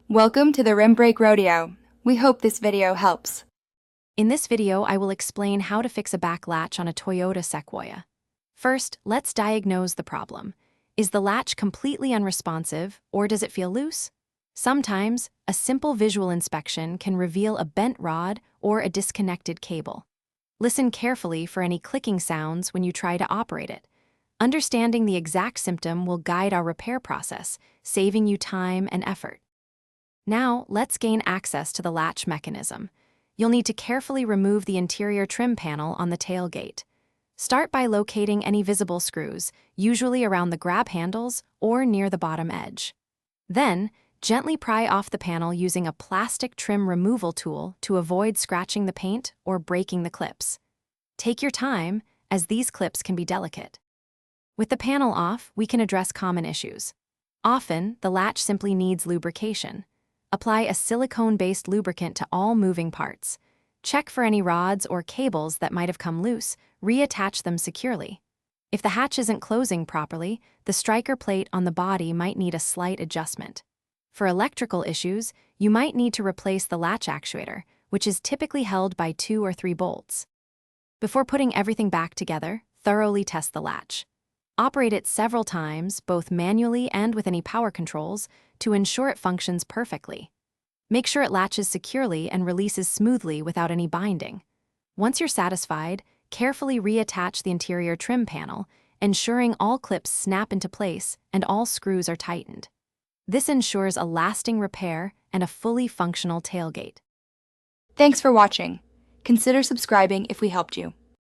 Welcome to the Rim Brake Rodeo. We hope this video helps. In this video, I will explain how to fix a back latch on a Toyota Sequoia. First, let's diagnose the problem. Is the latch completely unresponsive, or does it feel loose? Sometimes, a simple visual inspection can reveal a bent rod or a disconnected cable. Listen carefully for any clicking sounds when you try to operate it. Understanding the exact symptom will guide our repair process, saving you time and effort. Now, let's gain access to the latch mechanism. You'll need to carefully remove the interior trim panel on the tailgate. Start by locating any visible screws, usually around the grab handles or near the bottom edge. Then, gently pry off the panel using a plastic trim removal tool to avoid scratching the paint or breaking the clips. Take your time, as these clips can be delicate. With the panel off, we can address common issues. Often, the latch simply needs lubrication. Apply a silicone-based lubricant to all moving parts. Check for any rods or cables that might have come loose, reattach them securely. If the hatch isn't closing properly, the striker plate on the body might need a slight adjustment. For electrical issues, you might need to replace the latch actuator, which is typically held by 2 or 3 bolts. Before putting everything back together, thoroughly test the latch. Operate it several times, both manually and with any power controls, to ensure it functions perfectly. Make sure it latches securely and releases smoothly without any binding. Once you're satisfied, carefully reattach the interior trim panel, ensuring all clips snap into place and all screws are tightened. This ensures a lasting repair and a fully functional tailgate. Thanks for watching. Consider subscribing if we helped you.